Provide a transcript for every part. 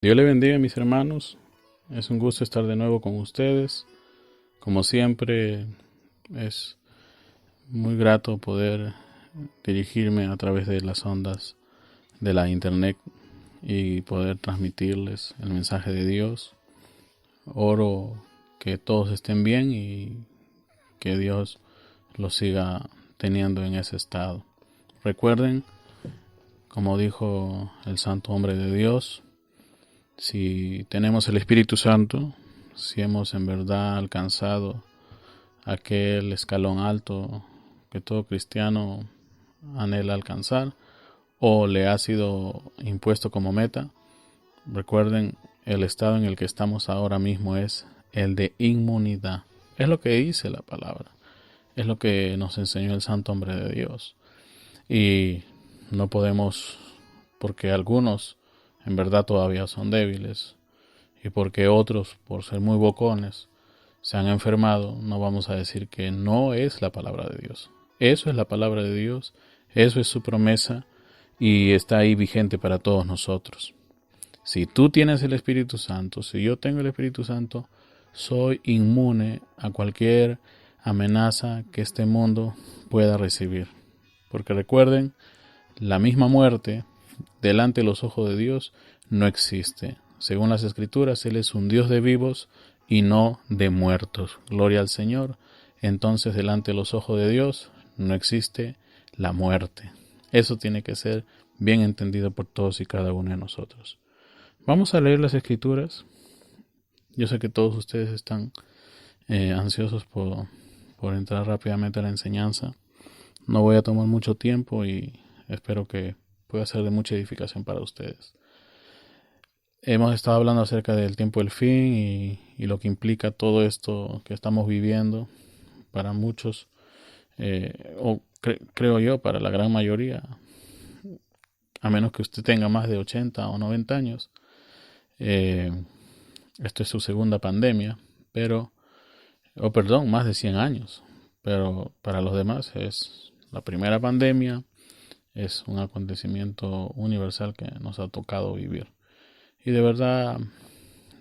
Dios le bendiga, mis hermanos. Es un gusto estar de nuevo con ustedes. Como siempre, es muy grato poder dirigirme a través de las ondas de la internet y poder transmitirles el mensaje de Dios. Oro que todos estén bien y que Dios los siga teniendo en ese estado. Recuerden, como dijo el santo hombre de Dios, si tenemos el Espíritu Santo, si hemos en verdad alcanzado aquel escalón alto que todo cristiano anhela alcanzar o le ha sido impuesto como meta, recuerden, el estado en el que estamos ahora mismo es el de inmunidad. Es lo que dice la palabra, es lo que nos enseñó el santo hombre de Dios. Y no podemos, porque algunos en verdad todavía son débiles y porque otros, por ser muy bocones, se han enfermado, no vamos a decir que no es la palabra de Dios. Eso es la palabra de Dios, eso es su promesa y está ahí vigente para todos nosotros. Si tú tienes el Espíritu Santo, si yo tengo el Espíritu Santo, soy inmune a cualquier amenaza que este mundo pueda recibir. Porque recuerden, la misma muerte delante de los ojos de Dios no existe. Según las Escrituras, Él es un Dios de vivos y no de muertos. Gloria al Señor. Entonces, delante de los ojos de Dios no existe la muerte. Eso tiene que ser bien entendido por todos y cada uno de nosotros. Vamos a leer las Escrituras. Yo sé que todos ustedes están ansiosos por entrar rápidamente a la enseñanza. No voy a tomar mucho tiempo y espero que pueda ser de mucha edificación para ustedes. Hemos estado hablando acerca del tiempo del fin y lo que implica todo esto que estamos viviendo para muchos, creo yo, para la gran mayoría, a menos que usted tenga más de 80 o 90 años. Esto es su segunda pandemia, más de 100 años, pero para los demás es la primera pandemia, es un acontecimiento universal que nos ha tocado vivir. Y de verdad,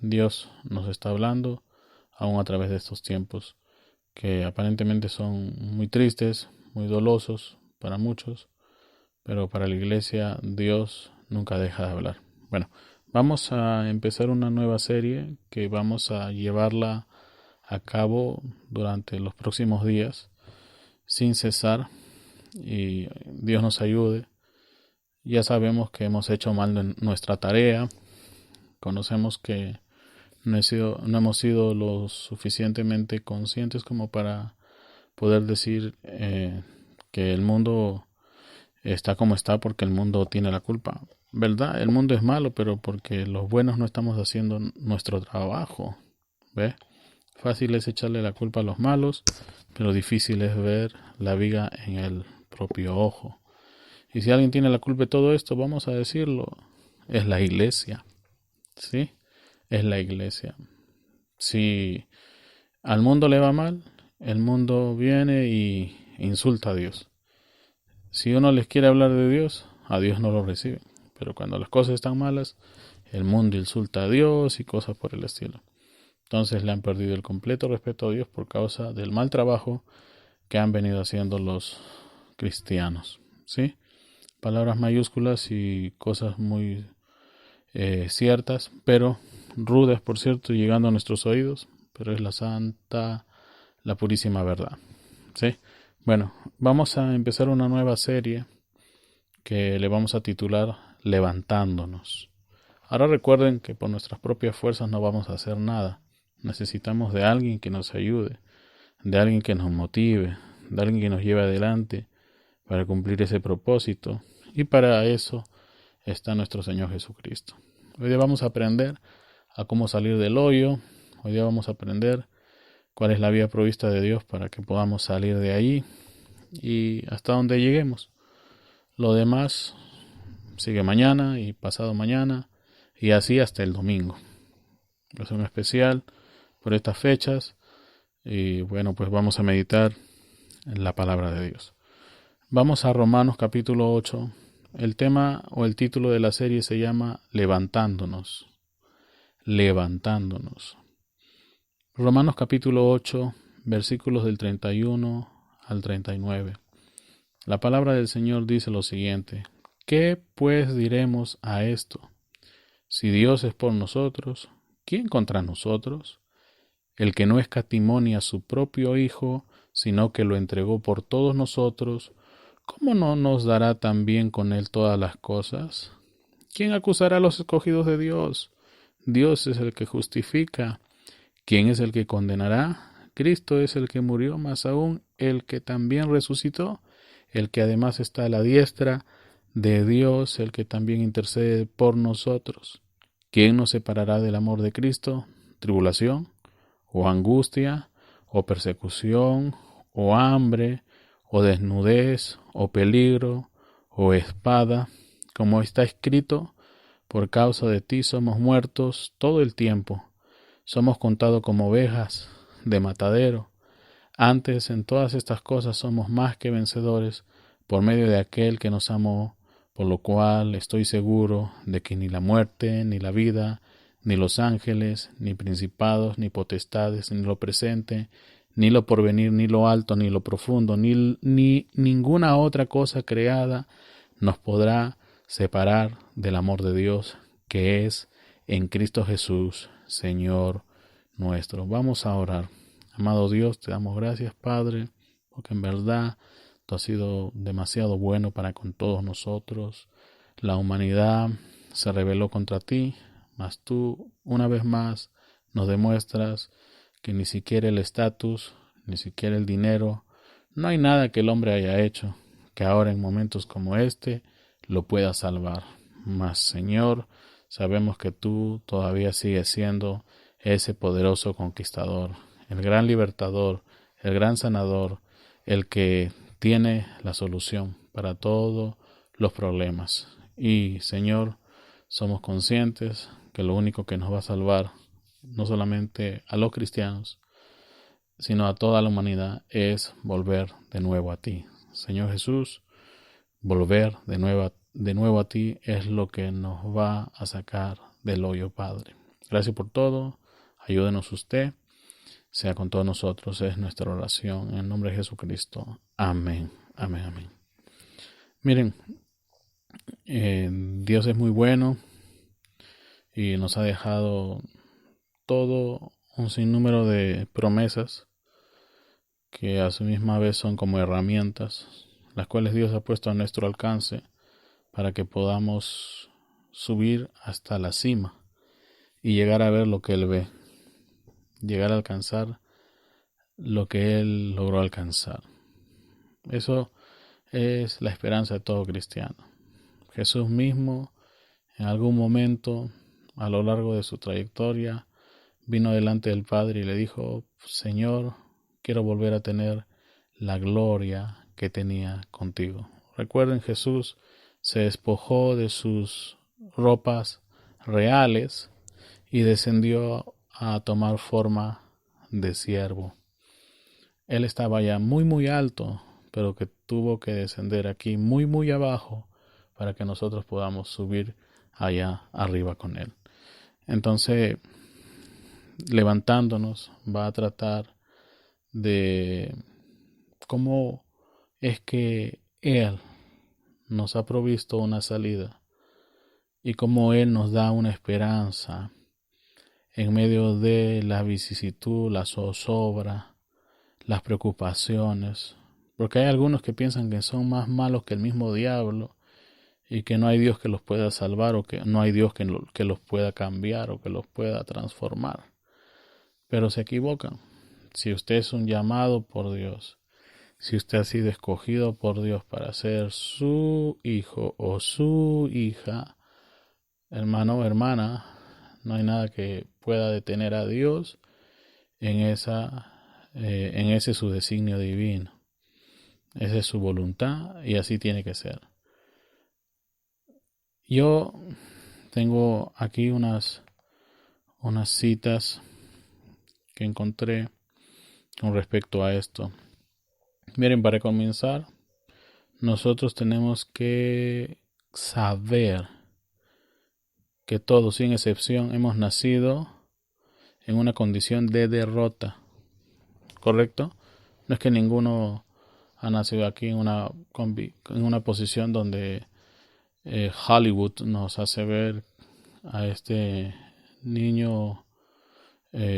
Dios nos está hablando aún a través de estos tiempos que aparentemente son muy tristes, muy dolosos para muchos, pero para la iglesia Dios nunca deja de hablar. Bueno, vamos a empezar una nueva serie que vamos a llevarla a cabo durante los próximos días sin cesar y Dios nos ayude. Ya sabemos que hemos hecho mal nuestra tarea, conocemos que no hemos sido lo suficientemente conscientes como para poder decir que el mundo está como está porque el mundo tiene la culpa. ¿Verdad? El mundo es malo, pero porque los buenos no estamos haciendo nuestro trabajo. ¿Ve? Fácil es echarle la culpa a los malos, pero difícil es ver la viga en el propio ojo. Y si alguien tiene la culpa de todo esto, vamos a decirlo, es la iglesia. ¿Sí? Es la iglesia. Si al mundo le va mal, el mundo viene y insulta a Dios. Si uno les quiere hablar de Dios, a Dios no lo recibe. Pero cuando las cosas están malas, el mundo insulta a Dios y cosas por el estilo. Entonces le han perdido el completo respeto a Dios por causa del mal trabajo que han venido haciendo los cristianos. ¿Sí? Palabras mayúsculas y cosas muy ciertas, pero rudas, por cierto, llegando a nuestros oídos, pero es la santa, la purísima verdad. ¿Sí? Bueno, vamos a empezar una nueva serie que le vamos a titular Levantándonos. Ahora recuerden que por nuestras propias fuerzas no vamos a hacer nada. Necesitamos de alguien que nos ayude, de alguien que nos motive, de alguien que nos lleve adelante para cumplir ese propósito. Y para eso está nuestro Señor Jesucristo. Hoy día vamos a aprender a cómo salir del hoyo. Hoy día vamos a aprender cuál es la vía provista de Dios para que podamos salir de ahí y hasta donde lleguemos. Lo demás sigue mañana y pasado mañana y así hasta el domingo. Es un especial por estas fechas y bueno, pues vamos a meditar en la palabra de Dios. Vamos a Romanos capítulo 8. El tema o el título de la serie se llama Levantándonos. levantándonos. Romanos capítulo 8, versículos del 31 al 39. La palabra del Señor dice lo siguiente: ¿Qué pues diremos a esto? Si Dios es por nosotros, ¿quién contra nosotros? El que no escatimó ni a su propio Hijo, sino que lo entregó por todos nosotros, ¿cómo no nos dará también con él todas las cosas? ¿Quién acusará a los escogidos de Dios? Dios es el que justifica. ¿Quién es el que condenará? Cristo es el que murió, más aún el que también resucitó, el que además está a la diestra de Dios, el que también intercede por nosotros. ¿Quién nos separará del amor de Cristo? ¿Tribulación, o angustia, o persecución, o hambre, o desnudez, o peligro, o espada? Como está escrito: por causa de ti somos muertos todo el tiempo. Somos contados como ovejas de matadero. Antes, en todas estas cosas somos más que vencedores por medio de aquel que nos amó, por lo cual estoy seguro de que ni la muerte, ni la vida, ni los ángeles, ni principados, ni potestades, ni lo presente, ni lo porvenir, ni lo alto, ni lo profundo, ni ninguna otra cosa creada nos podrá separar del amor de Dios, que es en Cristo Jesús, Señor nuestro. Vamos a orar. Amado Dios, te damos gracias, Padre, porque en verdad tú has sido demasiado bueno para con todos nosotros. La humanidad se rebeló contra ti, mas tú, una vez más, nos demuestras que ni siquiera el estatus, ni siquiera el dinero, no hay nada que el hombre haya hecho que ahora en momentos como este lo pueda salvar. Mas, Señor, sabemos que tú todavía sigues siendo ese poderoso conquistador, el gran libertador, el gran sanador, el que tiene la solución para todos los problemas. Y, Señor, somos conscientes que lo único que nos va a salvar, no solamente a los cristianos, sino a toda la humanidad, es volver de nuevo a ti. Señor Jesús, volver de nuevo a ti es lo que nos va a sacar del hoyo, Padre. Gracias por todo. Ayúdenos usted. Sea con todos nosotros, es nuestra oración. En el nombre de Jesucristo. Amén. Amén, amén. Miren, Dios es muy bueno y nos ha dejado todo un sinnúmero de promesas que a su misma vez son como herramientas, las cuales Dios ha puesto a nuestro alcance para que podamos subir hasta la cima y llegar a ver lo que Él ve, llegar a alcanzar lo que Él logró alcanzar. Eso es la esperanza de todo cristiano. Jesús mismo, en algún momento, a lo largo de su trayectoria, vino delante del Padre y le dijo: Señor, quiero volver a tener la gloria que tenía contigo. Recuerden, Jesús se despojó de sus ropas reales y descendió a tomar forma de siervo. Él estaba ya muy muy alto, pero que tuvo que descender aquí muy muy abajo para que nosotros podamos subir allá arriba con Él. Entonces, levantándonos, va a tratar de cómo es que Él nos ha provisto una salida y cómo Él nos da una esperanza en medio de la vicisitud, la zozobra, las preocupaciones, porque hay algunos que piensan que son más malos que el mismo diablo y que no hay Dios que los pueda salvar, o que no hay Dios que los pueda cambiar o que los pueda transformar. Pero se equivocan. Si usted es un llamado por Dios, si usted ha sido escogido por Dios para ser su hijo o su hija, hermano o hermana, no hay nada que pueda detener a Dios en ese su designio divino. Esa es su voluntad y así tiene que ser. Yo tengo aquí unas citas que encontré con respecto a esto. Miren, para comenzar, nosotros tenemos que saber que todos, sin excepción, hemos nacido en una condición de derrota, ¿correcto? No es que ninguno ha nacido aquí en una posición donde Hollywood nos hace ver a este niño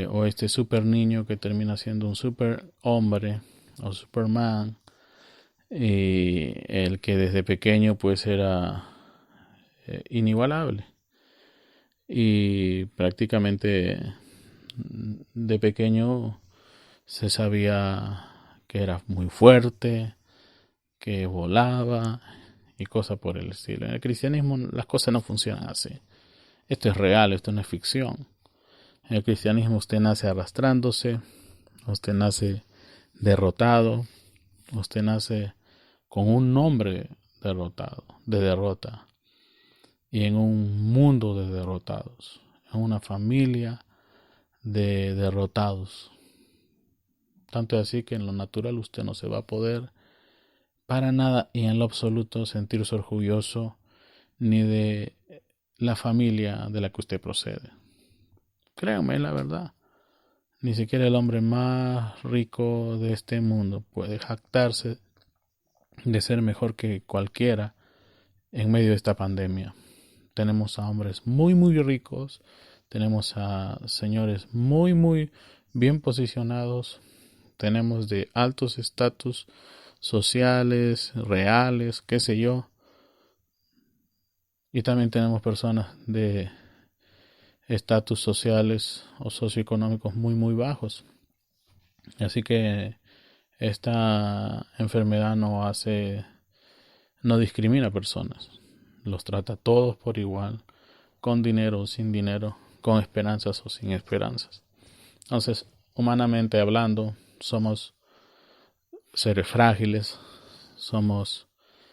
o este super niño que termina siendo un super hombre o Superman, y el que desde pequeño pues era inigualable y prácticamente de pequeño se sabía que era muy fuerte, que volaba y cosas por el estilo. En el cristianismo las cosas no funcionan así. Esto es real, esto no es ficción. En el cristianismo usted nace arrastrándose, usted nace derrotado, usted nace con un nombre derrotado, de derrota, y en un mundo de derrotados, en una familia de derrotados. Tanto es así que en lo natural usted no se va a poder para nada y en lo absoluto sentirse orgulloso ni de la familia de la que usted procede. Créanme, la verdad. Ni siquiera el hombre más rico de este mundo puede jactarse de ser mejor que cualquiera en medio de esta pandemia. Tenemos a hombres muy muy ricos, tenemos a señores muy muy bien posicionados, tenemos de altos estatus sociales, reales, qué sé yo, y también tenemos personas de estatus sociales o socioeconómicos muy muy bajos. Así que esta enfermedad no discrimina a personas, los trata a todos por igual, con dinero o sin dinero, con esperanzas o sin esperanzas. Entonces, humanamente hablando, somos seres frágiles, somos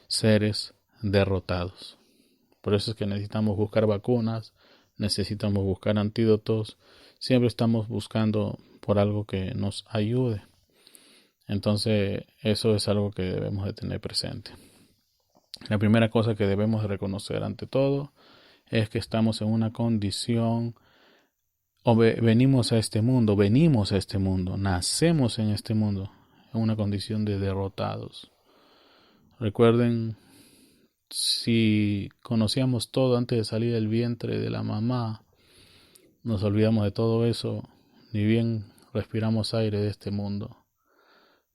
seres derrotados. Por eso es que necesitamos buscar vacunas, necesitamos buscar antídotos, siempre estamos buscando por algo que nos ayude. Entonces, eso es algo que debemos de tener presente. La primera cosa que debemos de reconocer ante todo es que estamos en una condición, o venimos a este mundo, nacemos en este mundo, en una condición de derrotados. Recuerden, si conocíamos todo antes de salir del vientre de la mamá, nos olvidamos de todo eso, ni bien respiramos aire de este mundo.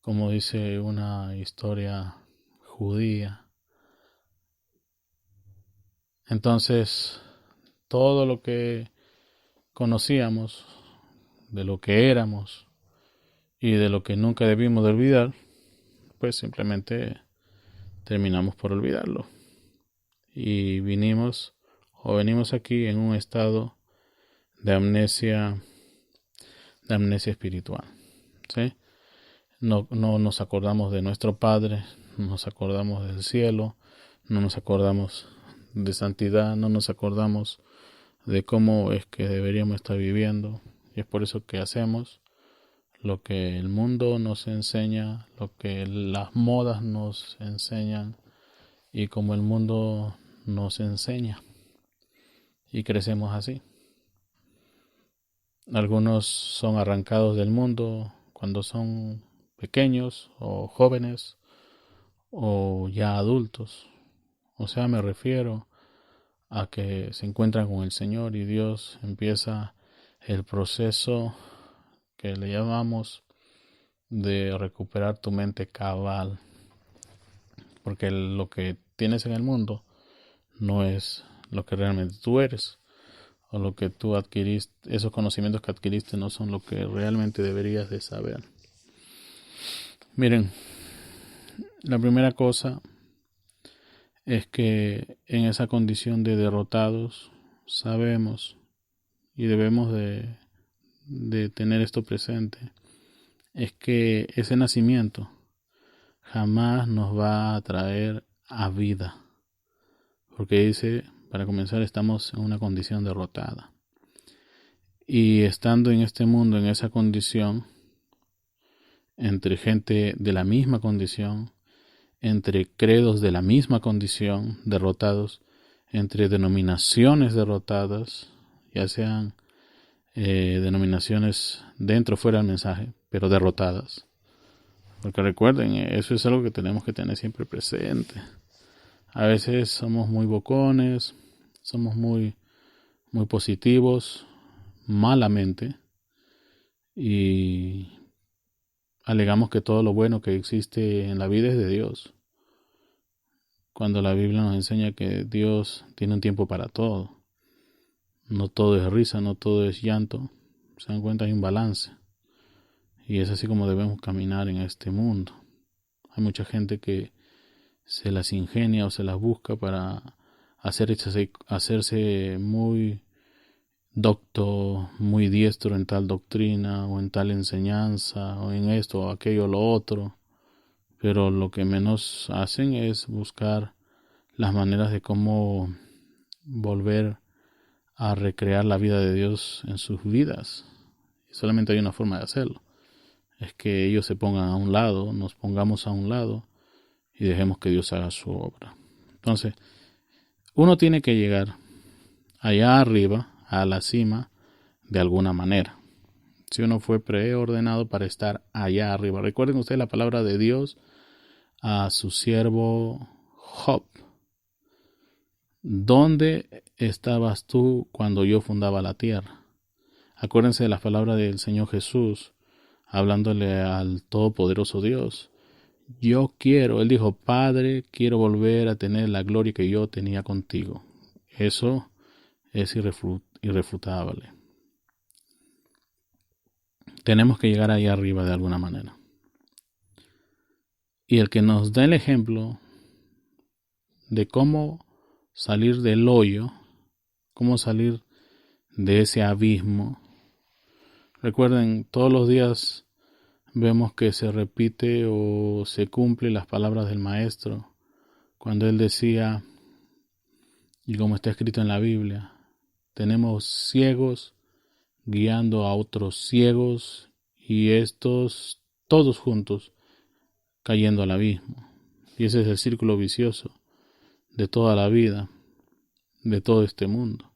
Como dice una historia judía. Entonces, todo lo que conocíamos, de lo que éramos y de lo que nunca debimos de olvidar, pues simplemente terminamos por olvidarlo. Y venimos aquí en un estado de amnesia espiritual, ¿sí? No nos acordamos de nuestro Padre, no nos acordamos del cielo, no nos acordamos de santidad, no nos acordamos de cómo es que deberíamos estar viviendo. Y es por eso que hacemos lo que el mundo nos enseña, lo que las modas nos enseñan y como el mundo nos enseña. Y crecemos así. Algunos son arrancados del mundo cuando son pequeños o jóvenes o ya adultos. O sea, me refiero a que se encuentran con el Señor y Dios empieza el proceso que le llamamos de recuperar tu mente cabal, porque lo que tienes en el mundo no es lo que realmente tú eres, o lo que tú adquiriste, esos conocimientos que adquiriste no son lo que realmente deberías de saber. Miren, la primera cosa es que en esa condición de derrotados sabemos y debemos de tener esto presente, es que ese nacimiento jamás nos va a traer a vida, porque dice, para comenzar, estamos en una condición derrotada, y estando en este mundo en esa condición, entre gente de la misma condición, entre credos de la misma condición, derrotados, entre denominaciones derrotadas, ya sean denominaciones dentro o fuera del mensaje, pero derrotadas. Porque recuerden, eso es algo que tenemos que tener siempre presente. A veces somos muy bocones, somos muy positivos, malamente, y alegamos que todo lo bueno que existe en la vida es de Dios, cuando la Biblia nos enseña que Dios tiene un tiempo para todo. No todo es risa, no todo es llanto. Se dan cuenta, hay un balance. Y es así como debemos caminar en este mundo. Hay mucha gente que se las ingenia o se las busca para hacerse muy docto, muy diestro en tal doctrina o en tal enseñanza o en esto o aquello o lo otro. Pero lo que menos hacen es buscar las maneras de cómo volver a recrear la vida de Dios en sus vidas. Y solamente hay una forma de hacerlo. Es que ellos se pongan a un lado, nos pongamos a un lado y dejemos que Dios haga su obra. Entonces, uno tiene que llegar allá arriba, a la cima, de alguna manera. Si uno fue preordenado para estar allá arriba. Recuerden ustedes la palabra de Dios a su siervo Job. ¿Dónde estabas tú cuando yo fundaba la tierra? Acuérdense de las palabras del Señor Jesús, hablándole al Todopoderoso Dios. Él dijo, Padre, quiero volver a tener la gloria que yo tenía contigo. Eso es irrefutable. Tenemos que llegar ahí arriba de alguna manera. Y el que nos da el ejemplo de cómo salir del hoyo, cómo salir de ese abismo. Recuerden, todos los días vemos que se repite o se cumple las palabras del Maestro cuando él decía, y como está escrito en la Biblia, tenemos ciegos guiando a otros ciegos y estos todos juntos cayendo al abismo. Y ese es el círculo vicioso de toda la vida, de todo este mundo.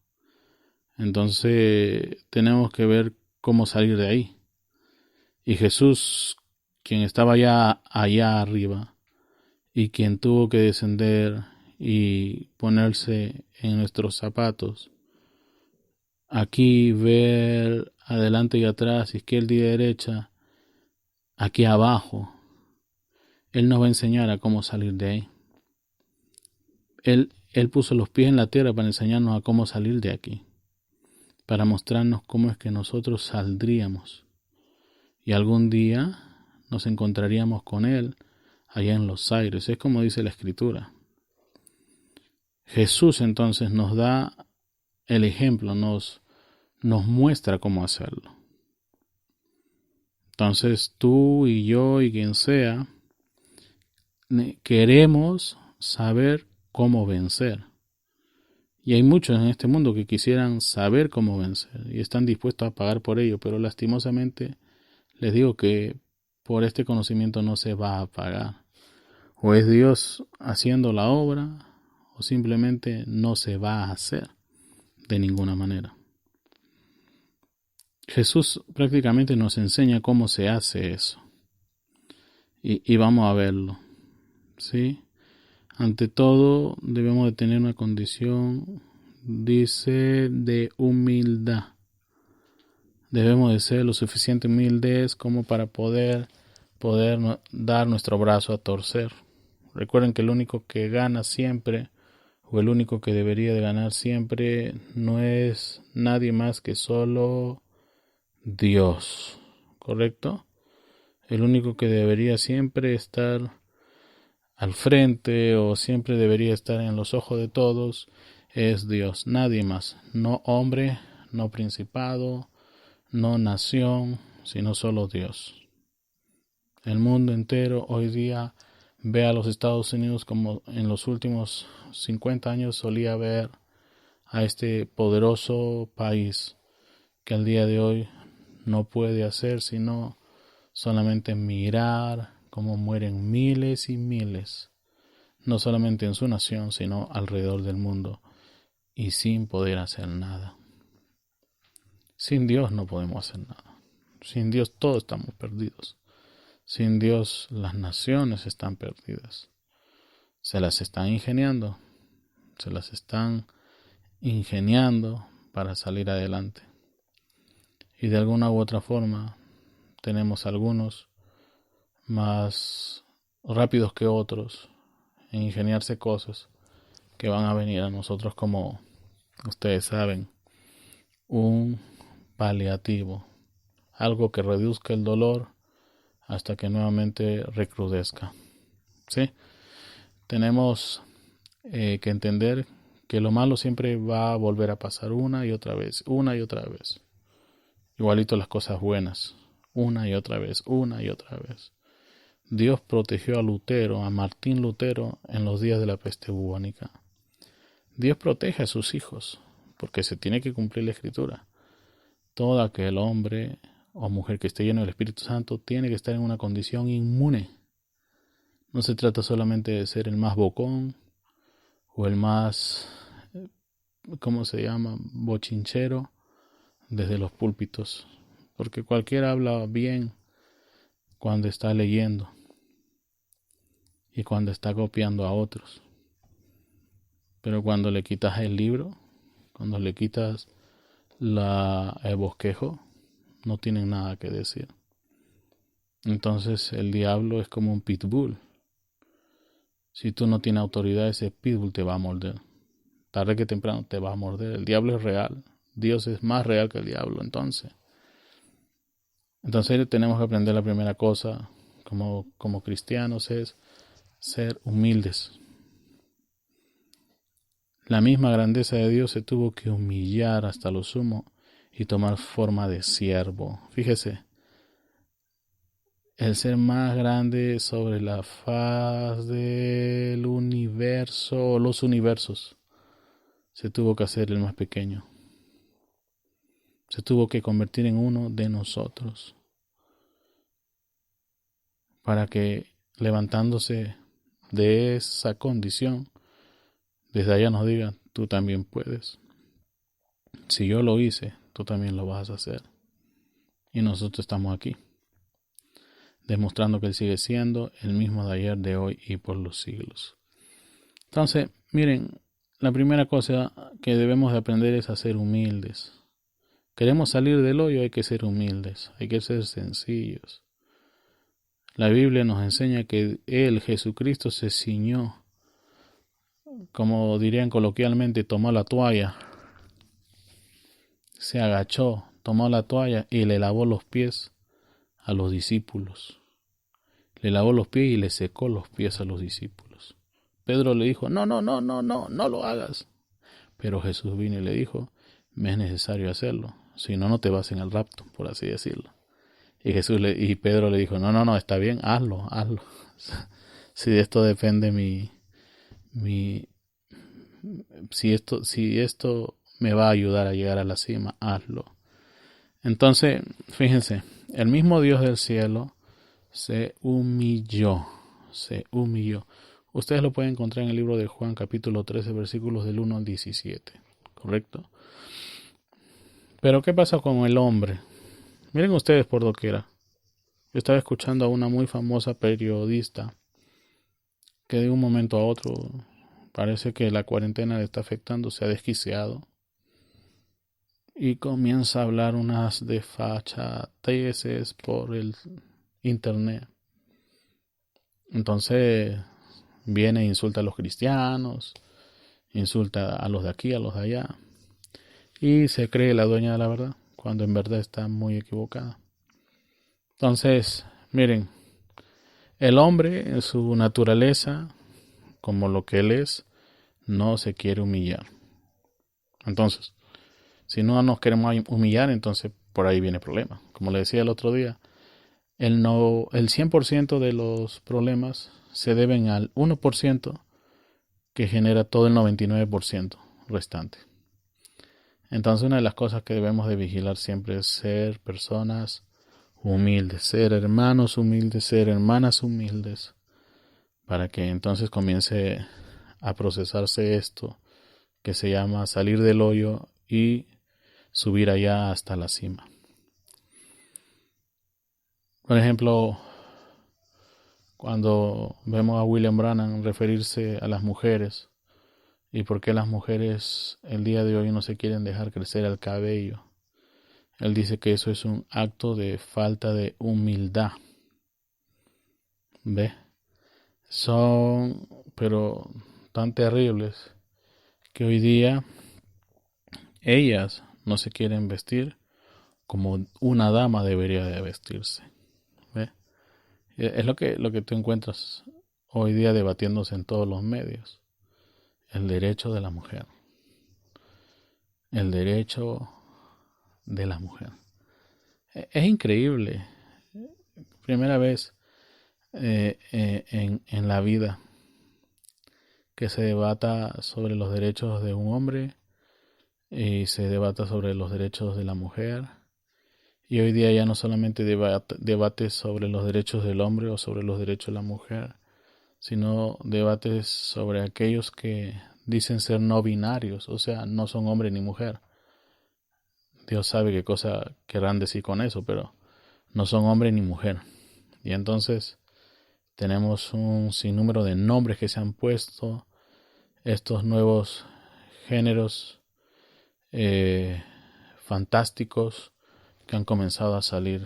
Entonces tenemos que ver cómo salir de ahí. Y Jesús, quien estaba allá arriba y quien tuvo que descender y ponerse en nuestros zapatos, aquí ver adelante y atrás, izquierda y derecha, aquí abajo, Él nos va a enseñar a cómo salir de ahí. Él puso los pies en la tierra para enseñarnos a cómo salir de aquí, para mostrarnos cómo es que nosotros saldríamos y algún día nos encontraríamos con Él allá en los aires. Es como dice la Escritura. Jesús entonces nos da el ejemplo, nos muestra cómo hacerlo. Entonces tú y yo y quien sea queremos saber cómo vencer. Y hay muchos en este mundo que quisieran saber cómo vencer y están dispuestos a pagar por ello, pero lastimosamente les digo que por este conocimiento no se va a pagar. O es Dios haciendo la obra o simplemente no se va a hacer de ninguna manera. Jesús prácticamente nos enseña cómo se hace eso. Y vamos a verlo. ¿Sí? Ante todo, debemos de tener una condición, dice, de humildad. Debemos de ser lo suficiente humildes como para poder dar nuestro brazo a torcer. Recuerden que el único que gana siempre, o el único que debería de ganar siempre, no es nadie más que solo Dios. ¿Correcto? El único que debería siempre estar al frente o siempre debería estar en los ojos de todos es Dios, nadie más, no hombre, no principado, no nación, sino solo Dios. El mundo entero hoy día ve a los Estados Unidos como en los últimos 50 años solía ver a este poderoso país que al día de hoy no puede hacer sino solamente mirar cómo mueren miles y miles, no solamente en su nación, sino alrededor del mundo, y sin poder hacer nada. Sin Dios no podemos hacer nada. Sin Dios todos estamos perdidos. Sin Dios las naciones están perdidas. Se las están ingeniando para salir adelante. Y de alguna u otra forma tenemos algunos más rápidos que otros en ingeniarse cosas que van a venir a nosotros como ustedes saben, un paliativo, algo que reduzca el dolor hasta que nuevamente recrudezca. ¿Sí? Tenemos que entender que lo malo siempre va a volver a pasar una y otra vez. Igualito las cosas buenas, una y otra vez. Dios protegió a Martín Lutero, en los días de la peste bubónica. Dios protege a sus hijos, porque se tiene que cumplir la Escritura. Todo aquel hombre o mujer que esté lleno del Espíritu Santo tiene que estar en una condición inmune. No se trata solamente de ser el más bocón o el más, bochinchero desde los púlpitos, porque cualquiera habla bien cuando está leyendo y cuando está copiando a otros. Pero cuando le quitas el libro, cuando le quitas el bosquejo, no tienen nada que decir. Entonces el diablo es como un pitbull. Si tú no tienes autoridad, ese pitbull te va a morder. Tarde que temprano te va a morder. El diablo es real. Dios es más real que el diablo. Entonces tenemos que aprender la primera cosa como cristianos es ser humildes. La misma grandeza de Dios se tuvo que humillar hasta lo sumo y tomar forma de siervo. Fíjese, el ser más grande sobre la faz del universo, los universos, se tuvo que hacer el más pequeño. Se tuvo que convertir en uno de nosotros, para que levantándose de esa condición, desde allá nos diga, tú también puedes. Si yo lo hice, tú también lo vas a hacer. Y nosotros estamos aquí, demostrando que Él sigue siendo el mismo de ayer, de hoy y por los siglos. Entonces, miren, la primera cosa que debemos de aprender es a ser humildes. Queremos salir del hoyo, hay que ser humildes, hay que ser sencillos. La Biblia nos enseña que Él, Jesucristo, se ciñó, como dirían coloquialmente, tomó la toalla, se agachó, tomó la toalla y le lavó los pies a los discípulos. Le lavó los pies y le secó los pies a los discípulos. Pedro le dijo, no lo hagas. Pero Jesús vino y le dijo, me es necesario hacerlo, si no, no te vas en el rapto, por así decirlo. Y Pedro le dijo, no, está bien, hazlo. Si de esto depende si esto me va a ayudar a llegar a la cima, hazlo. Entonces, fíjense, el mismo Dios del cielo se humilló. Ustedes lo pueden encontrar en el libro de Juan, capítulo 13, versículos del 1 al 17, ¿correcto? Pero ¿qué pasa con el hombre? Miren ustedes por doquiera. Yo estaba escuchando a una muy famosa periodista que de un momento a otro parece que la cuarentena le está afectando, se ha desquiciado y comienza a hablar unas desfachateces por el internet. Entonces viene e insulta a los cristianos, insulta a los de aquí, a los de allá, y se cree la dueña de la verdad, cuando en verdad está muy equivocada. Entonces, miren, el hombre en su naturaleza, como lo que él es, no se quiere humillar. Entonces, si no nos queremos humillar, entonces por ahí viene el problema. Como le decía el otro día, el 100% de los problemas se deben al 1% que genera todo el 99% restante. Entonces, una de las cosas que debemos de vigilar siempre es ser personas humildes, ser hermanos humildes, ser hermanas humildes, para que entonces comience a procesarse esto que se llama salir del hoyo y subir allá hasta la cima. Por ejemplo, cuando vemos a William Branham referirse a las mujeres y por qué las mujeres el día de hoy no se quieren dejar crecer el cabello, él dice que eso es un acto de falta de humildad. ¿Ve? Son, pero tan terribles que hoy día ellas no se quieren vestir como una dama debería de vestirse. ¿Ve? Es lo que tú encuentras hoy día debatiéndose en todos los medios. El derecho de la mujer. El derecho de la mujer. Es increíble. Primera vez en la vida que se debata sobre los derechos de un hombre y se debata sobre los derechos de la mujer. Y hoy día ya no solamente debates sobre los derechos del hombre o sobre los derechos de la mujer, sino debates sobre aquellos que dicen ser no binarios, o sea, no son hombre ni mujer. Dios sabe qué cosa querrán decir con eso, pero no son hombre ni mujer. Y entonces tenemos un sinnúmero de nombres que se han puesto, estos nuevos géneros fantásticos que han comenzado a salir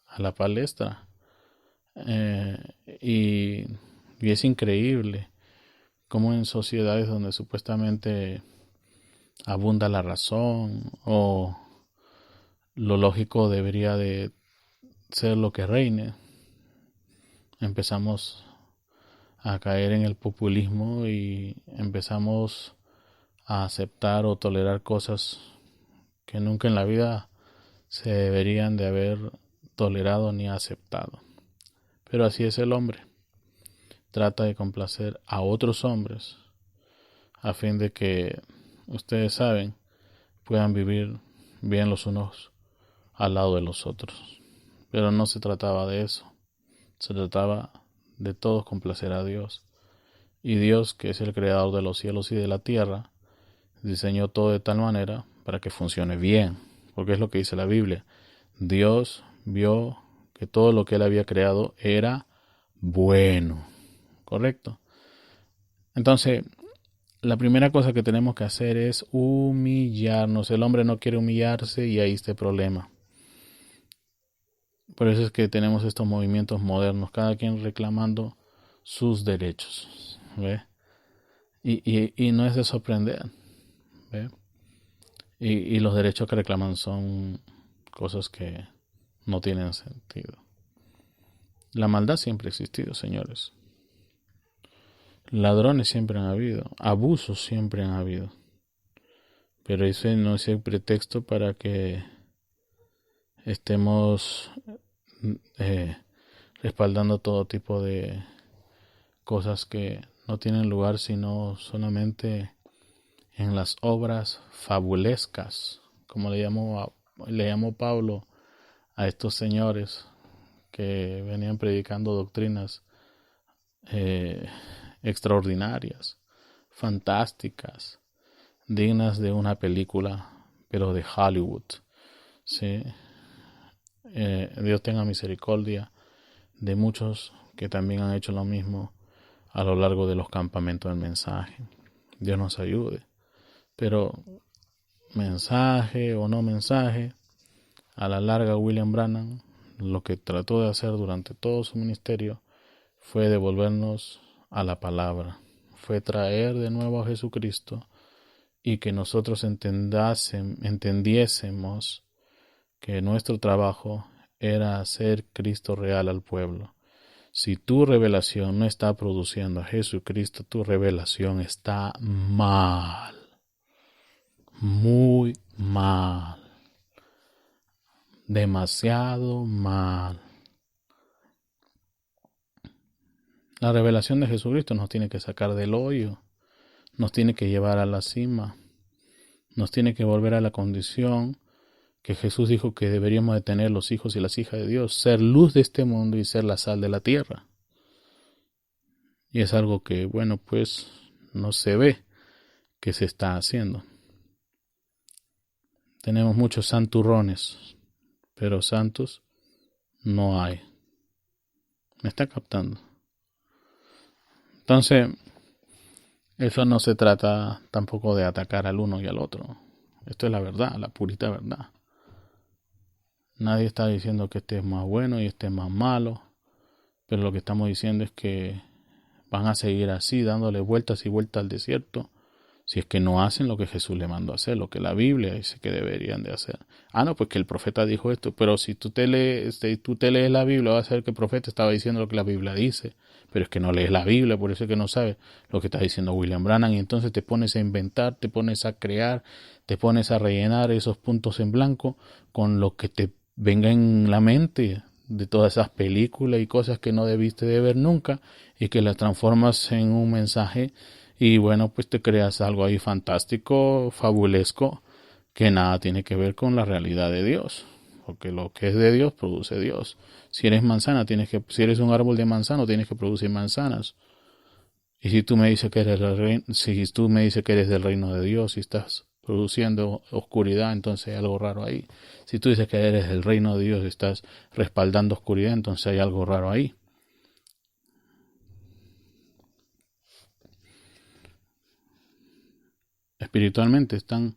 a la palestra. Y es increíble cómo en sociedades donde supuestamente abunda la razón o lo lógico debería de ser lo que reine, empezamos a caer en el populismo y empezamos a aceptar o tolerar cosas que nunca en la vida se deberían de haber tolerado ni aceptado. Pero así es el hombre. Trata de complacer a otros hombres a fin de que, ustedes saben, puedan vivir bien los unos al lado de los otros. Pero no se trataba de eso. Se trataba de todos complacer a Dios. Y Dios, que es el creador de los cielos y de la tierra, diseñó todo de tal manera para que funcione bien. Porque es lo que dice la Biblia. Dios vio que todo lo que él había creado era bueno. ¿Correcto? Entonces, la primera cosa que tenemos que hacer es humillarnos. El hombre no quiere humillarse y ahí está el problema. Por eso es que tenemos estos movimientos modernos, cada quien reclamando sus derechos. ¿Ve? Y no es de sorprender. ¿Ve? Y los derechos que reclaman son cosas que no tienen sentido. La maldad siempre ha existido, señores. Ladrones siempre han habido, abusos siempre han habido. Pero ese no es el pretexto para que estemos respaldando todo tipo de cosas que no tienen lugar sino solamente en las obras fabulescas, como le llamó Pablo a estos señores que venían predicando doctrinas extraordinarias, fantásticas, dignas de una película, pero de Hollywood. ¿Sí? Dios tenga misericordia de muchos que también han hecho lo mismo a lo largo de los campamentos del mensaje. Dios nos ayude. Pero mensaje o no mensaje, a la larga William Branham lo que trató de hacer durante todo su ministerio fue devolvernos a la palabra, fue traer de nuevo a Jesucristo y que nosotros entendiésemos que nuestro trabajo era hacer Cristo real al pueblo. Si tu revelación no está produciendo a Jesucristo, tu revelación está mal, muy mal, demasiado mal. La revelación de Jesucristo nos tiene que sacar del hoyo, nos tiene que llevar a la cima, nos tiene que volver a la condición que Jesús dijo que deberíamos de tener los hijos y las hijas de Dios, ser luz de este mundo y ser la sal de la tierra. Y es algo que, bueno, pues no se ve que se está haciendo. Tenemos muchos santurrones, pero santos no hay. ¿Me está captando? Entonces, eso no se trata tampoco de atacar al uno y al otro. Esto es la verdad, la purita verdad. Nadie está diciendo que este es más bueno y este es más malo, pero lo que estamos diciendo es que van a seguir así, dándole vueltas y vueltas al desierto, si es que no hacen lo que Jesús le mandó a hacer, lo que la Biblia dice que deberían de hacer. No, pues que el profeta dijo esto, pero si tú te lees la Biblia, vas a ver que el profeta estaba diciendo lo que la Biblia dice, pero es que no lees la Biblia, por eso es que no sabes lo que está diciendo William Branham, y entonces te pones a inventar, te pones a crear, te pones a rellenar esos puntos en blanco con lo que te venga en la mente de todas esas películas y cosas que no debiste de ver nunca y que las transformas en un mensaje y bueno, pues te creas algo ahí fantástico, fabulesco, que nada tiene que ver con la realidad de Dios, porque lo que es de Dios produce Dios. Si eres manzana, si eres un árbol de manzano, tienes que producir manzanas. Y si tú me dices que eres del reino de Dios y estás produciendo oscuridad, entonces hay algo raro ahí. Si tú dices que eres del reino de Dios y estás respaldando oscuridad, entonces hay algo raro ahí. Espiritualmente están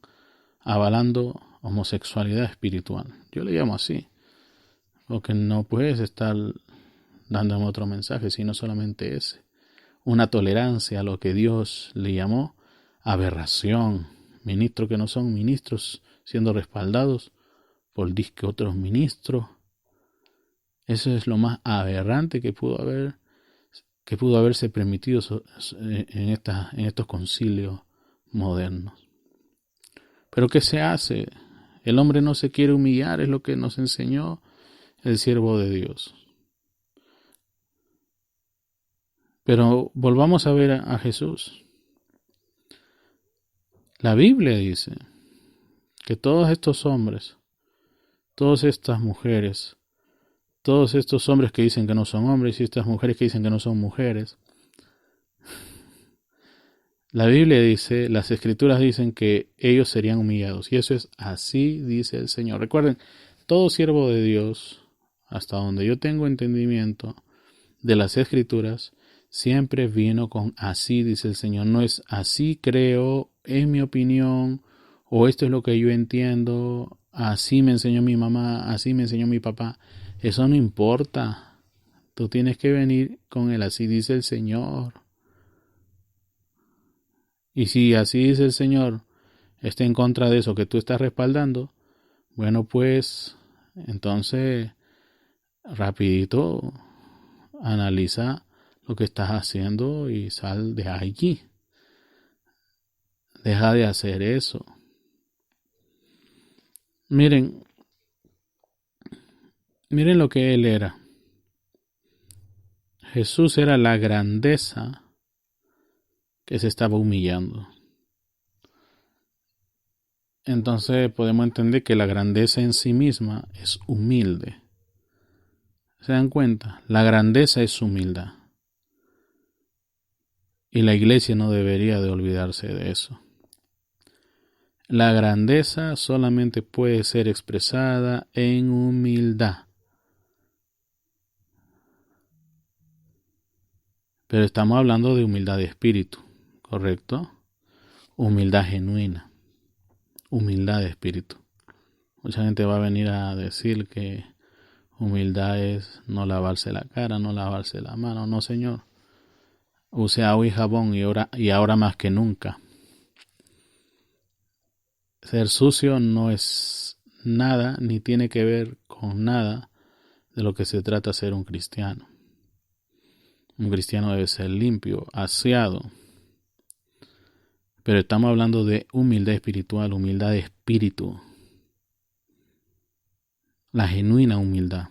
avalando homosexualidad espiritual. Yo le llamo así, porque no puedes estar dándome otro mensaje, sino solamente ese. Una tolerancia a lo que Dios le llamó aberración. Ministros que no son ministros siendo respaldados por disque otros ministros. Eso es lo más aberrante que pudo haberse permitido en estos concilios modernos. Pero ¿qué se hace? El hombre no se quiere humillar, es lo que nos enseñó el siervo de Dios. Pero volvamos a ver a Jesús. La Biblia dice que todos estos hombres, todas estas mujeres, todos estos hombres que dicen que no son hombres y estas mujeres que dicen que no son mujeres, la Biblia dice, las Escrituras dicen que ellos serían humillados. Y eso es así, dice el Señor. Recuerden, todo siervo de Dios, hasta donde yo tengo entendimiento de las Escrituras, siempre vino con así, dice el Señor. No es así creo, es mi opinión, o esto es lo que yo entiendo, así me enseñó mi mamá, así me enseñó mi papá. Eso no importa. Tú tienes que venir con el así dice el Señor. Y si así dice el Señor está en contra de eso que tú estás respaldando, bueno, pues entonces rapidito analiza lo que estás haciendo y sal de allí. Deja de hacer eso. Miren lo que él era. Jesús era la grandeza que se estaba humillando. Entonces podemos entender que la grandeza en sí misma es humilde. ¿Se dan cuenta? La grandeza es humildad. Y la iglesia no debería de olvidarse de eso. La grandeza solamente puede ser expresada en humildad. Pero estamos hablando de humildad de espíritu, ¿correcto? Humildad genuina. Humildad de espíritu. Mucha gente va a venir a decir que humildad es no lavarse la cara, no lavarse la mano. No, señor. Use agua y jabón y ahora más que nunca. Ser sucio no es nada ni tiene que ver con nada de lo que se trata ser un cristiano. Un cristiano debe ser limpio, aseado. Pero estamos hablando de humildad espiritual, humildad de espíritu. La genuina humildad,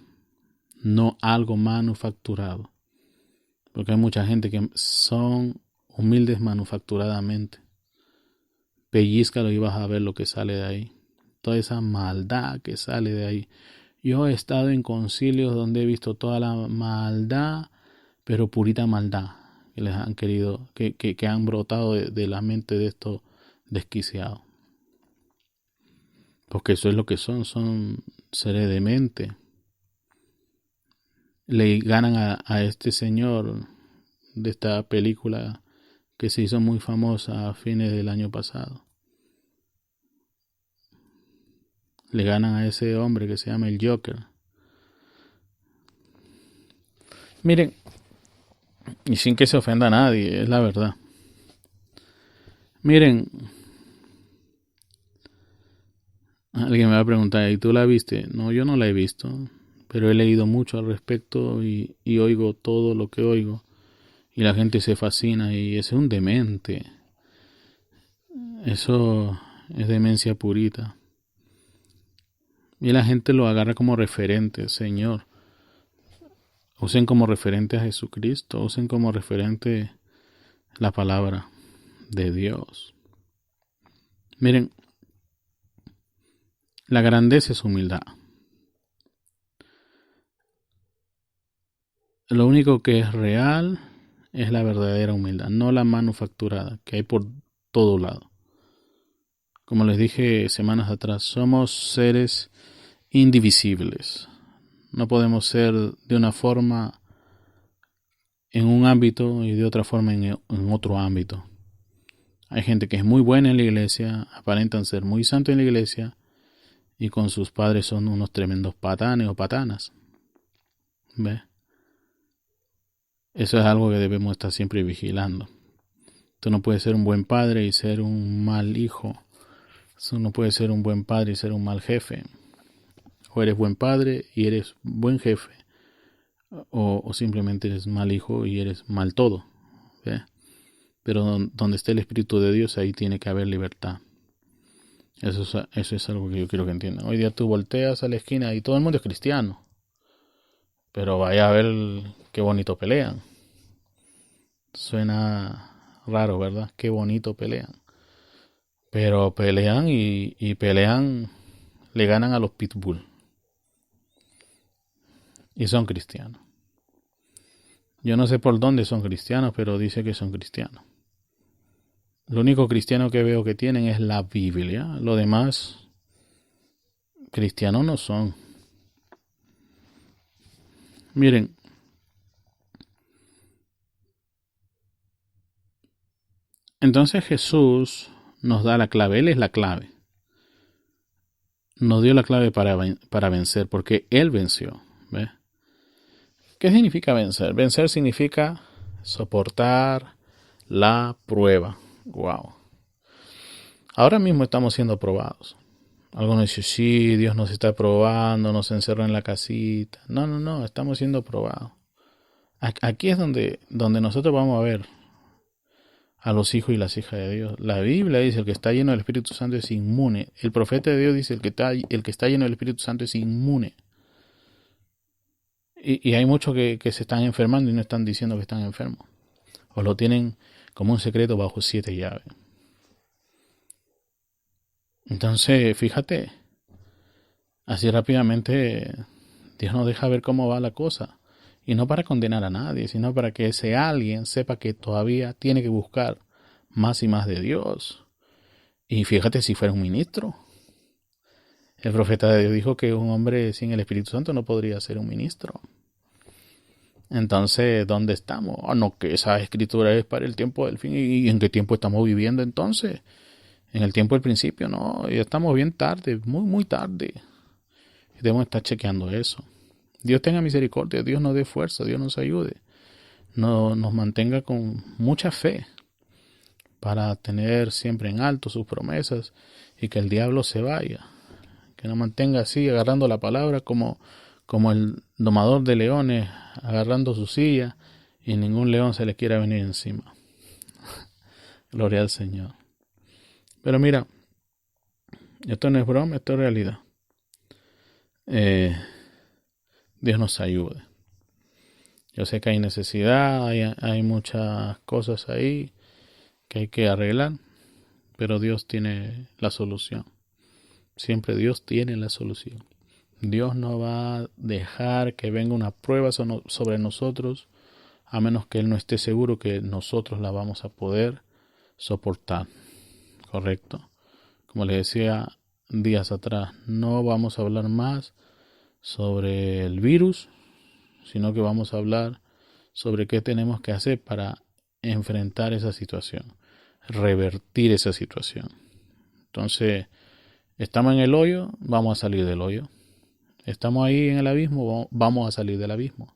no algo manufacturado. Porque hay mucha gente que son humildes manufacturadamente. Pellízcalo y vas a ver lo que sale de ahí. Toda esa maldad que sale de ahí. Yo he estado en concilios donde he visto toda la maldad, pero purita maldad que les han querido, que han brotado de la mente de desquiciado. Porque eso es lo que son seres de mente. Le ganan a este señor de esta película que se hizo muy famosa a fines del año pasado. Le ganan a ese hombre que se llama el Joker. Miren, y sin que se ofenda a nadie, es la verdad. Miren, alguien me va a preguntar, ¿y tú la viste? No, yo no la he visto, pero he leído mucho al respecto y oigo todo lo que oigo. Y la gente se fascina y es un demente. Eso es demencia purita. Y la gente lo agarra como referente, Señor. Usen como referente a Jesucristo, usen como referente la palabra de Dios. Miren, la grandeza es humildad. Lo único que es real es la verdadera humildad, no la manufacturada que hay por todo lado. Como les dije semanas atrás, somos seres indivisibles. No podemos ser de una forma en un ámbito y de otra forma en otro ámbito. Hay gente que es muy buena en la iglesia, aparentan ser muy santos en la iglesia y con sus padres son unos tremendos patanes o patanas. ¿Ve? Eso es algo que debemos estar siempre vigilando. Tú no puedes ser un buen padre y ser un mal hijo. Tú no puedes ser un buen padre y ser un mal jefe. O eres buen padre y eres buen jefe. O simplemente eres mal hijo y eres mal todo. ¿Ve? Pero donde esté el Espíritu de Dios, ahí tiene que haber libertad. Eso es algo que yo quiero que entiendan. Hoy día tú volteas a la esquina y todo el mundo es cristiano. Pero vaya a ver qué bonito pelean. Suena raro, ¿verdad? Qué bonito pelean. Pero pelean y pelean, le ganan a los pitbull. Y son cristianos. Yo no sé por dónde son cristianos, pero dice que son cristianos. Lo único cristiano que veo que tienen es la Biblia. Lo demás, cristianos no son. Miren, entonces Jesús nos da la clave. Él es la clave. Nos dio la clave para vencer, porque Él venció. ¿Ve? ¿Qué significa vencer? Vencer significa soportar la prueba. Wow. Ahora mismo estamos siendo probados. Algunos dicen, sí, Dios nos está probando, nos encerró en la casita. No, estamos siendo probados. Aquí es donde nosotros vamos a ver a los hijos y las hijas de Dios. La Biblia dice, el que está lleno del Espíritu Santo es inmune. El profeta de Dios dice, el que está lleno del Espíritu Santo es inmune. Y hay muchos que se están enfermando y no están diciendo que están enfermos. O lo tienen como un secreto bajo 7 llaves. Entonces, fíjate, así rápidamente Dios nos deja ver cómo va la cosa. Y no para condenar a nadie, sino para que ese alguien sepa que todavía tiene que buscar más y más de Dios. Y fíjate si fuera un ministro. El profeta de Dios dijo que un hombre sin el Espíritu Santo no podría ser un ministro. Entonces, ¿dónde estamos? No, que esa escritura es para el tiempo del fin. ¿Y en qué tiempo estamos viviendo entonces? En el tiempo del principio, no. Ya estamos bien tarde, muy tarde. Y debemos estar chequeando eso. Dios tenga misericordia, Dios nos dé fuerza, Dios nos ayude. Nos mantenga con mucha fe para tener siempre en alto sus promesas y que el diablo se vaya. Que nos mantenga así, agarrando la palabra como el domador de leones, agarrando su silla y ningún león se le quiera venir encima. Gloria al Señor. Pero mira, esto no es broma, esto es realidad. Dios nos ayude. Yo sé que hay necesidad, hay muchas cosas ahí que hay que arreglar, pero Dios tiene la solución. Siempre Dios tiene la solución. Dios no va a dejar que venga una prueba sobre nosotros a menos que Él no esté seguro que nosotros la vamos a poder soportar. Correcto. Como les decía días atrás, no vamos a hablar más sobre el virus, sino que vamos a hablar sobre qué tenemos que hacer para enfrentar esa situación, revertir esa situación. Entonces, estamos en el hoyo, vamos a salir del hoyo. Estamos ahí en el abismo, vamos a salir del abismo.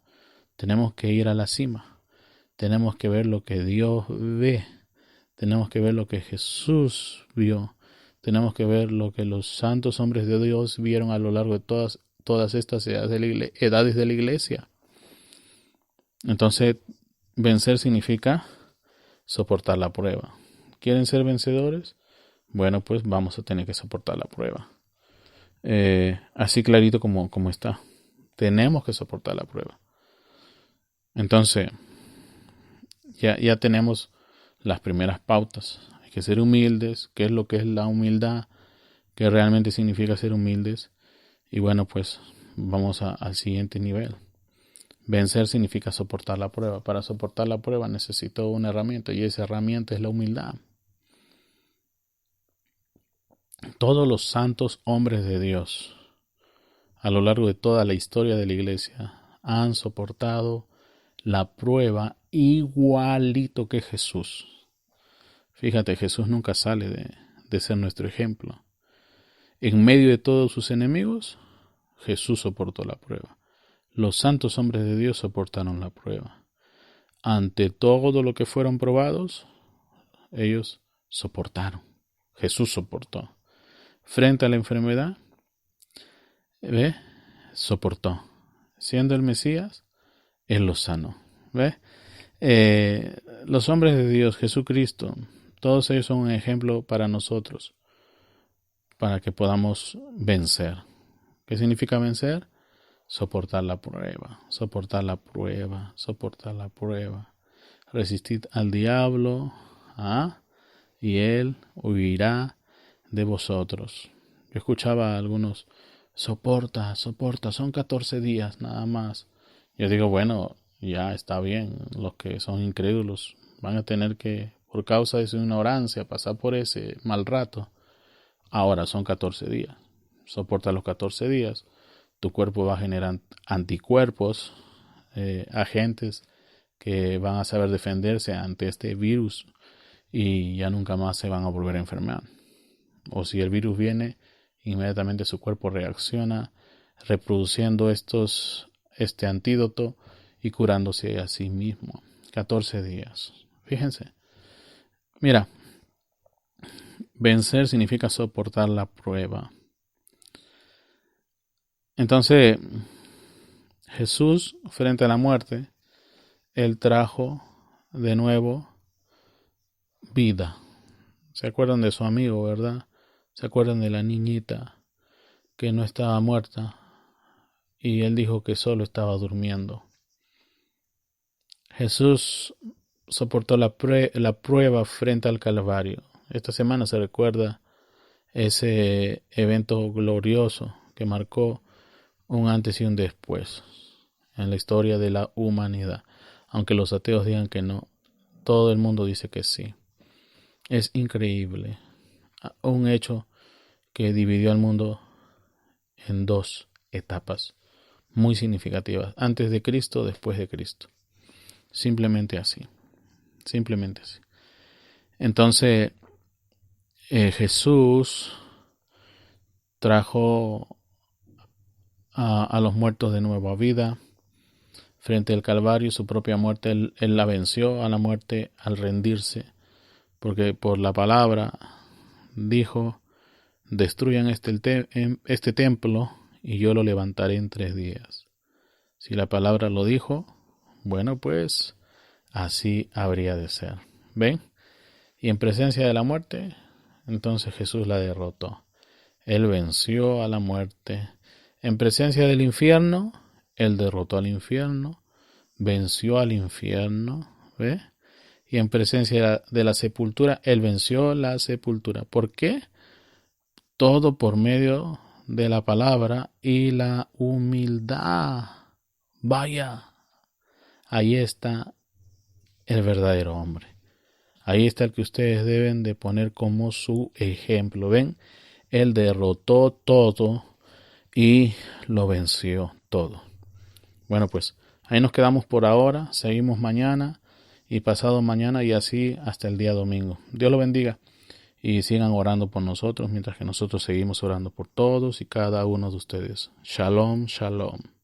Tenemos que ir a la cima. Tenemos que ver lo que Dios ve. Tenemos que ver lo que Jesús vio. Tenemos que ver lo que los santos hombres de Dios vieron a lo largo de todas estas edades de la iglesia. Entonces, vencer significa soportar la prueba. ¿Quieren ser vencedores? Bueno, pues vamos a tener que soportar la prueba. Así clarito como está. Tenemos que soportar la prueba. Entonces, ya tenemos las primeras pautas. Hay que ser humildes. ¿Qué es lo que es la humildad? ¿Qué realmente significa ser humildes? Y bueno, pues vamos al siguiente nivel. Vencer significa soportar la prueba. Para soportar la prueba necesito una herramienta y esa herramienta es la humildad. Todos los santos hombres de Dios a lo largo de toda la historia de la iglesia han soportado la prueba igualito que Jesús. Fíjate, Jesús nunca sale de ser nuestro ejemplo. En medio de todos sus enemigos, Jesús soportó la prueba. Los santos hombres de Dios soportaron la prueba. Ante todo lo que fueron probados, ellos soportaron. Jesús soportó. Frente a la enfermedad, soportó. Siendo el Mesías, Él los sanó. Los hombres de Dios, Jesucristo, todos ellos son un ejemplo para nosotros, para que podamos vencer. ¿Qué significa vencer? Soportar la prueba, soportar la prueba, soportar la prueba. Resistid al diablo, y él huirá de vosotros. Yo escuchaba a algunos, soporta, son 14 días nada más. Yo digo, bueno, ya está bien, los que son incrédulos van a tener que, por causa de su ignorancia, pasar por ese mal rato. Ahora son 14 días, soporta los 14 días. Tu cuerpo va a generar anticuerpos, agentes que van a saber defenderse ante este virus y ya nunca más se van a volver a enfermar. O si el virus viene, inmediatamente su cuerpo reacciona reproduciendo este antídoto y curándose a sí mismo. 14 días. Fíjense. Mira, vencer significa soportar la prueba. Entonces, Jesús, frente a la muerte, Él trajo de nuevo vida. ¿Se acuerdan de su amigo, verdad? ¿Se acuerdan de la niñita que no estaba muerta? Y Él dijo que solo estaba durmiendo. Jesús soportó la prueba frente al Calvario. Esta semana se recuerda ese evento glorioso que marcó un antes y un después en la historia de la humanidad. Aunque los ateos digan que no, todo el mundo dice que sí. Es increíble. Un hecho que dividió al mundo en dos etapas muy significativas. Antes de Cristo, después de Cristo. Simplemente así. Simplemente así. Entonces, Jesús trajo a los muertos de nuevo a vida. Frente al Calvario, su propia muerte, él la venció a la muerte al rendirse, porque por la palabra dijo, destruyan este templo y yo lo levantaré en 3 días. Si la palabra lo dijo, bueno, pues así habría de ser. ¿Ven? Y en presencia de la muerte, entonces Jesús la derrotó. Él venció a la muerte. En presencia del infierno, Él derrotó al infierno, venció al infierno, ¿ve? Y en presencia de la sepultura, Él venció la sepultura. ¿Por qué? Todo por medio de la palabra y la humildad. Vaya, ahí está el verdadero hombre. Ahí está el que ustedes deben de poner como su ejemplo. ¿Ven? Él derrotó todo y lo venció todo. Bueno, pues ahí nos quedamos por ahora. Seguimos mañana y pasado mañana y así hasta el día domingo. Dios lo bendiga y sigan orando por nosotros mientras que nosotros seguimos orando por todos y cada uno de ustedes. Shalom, shalom.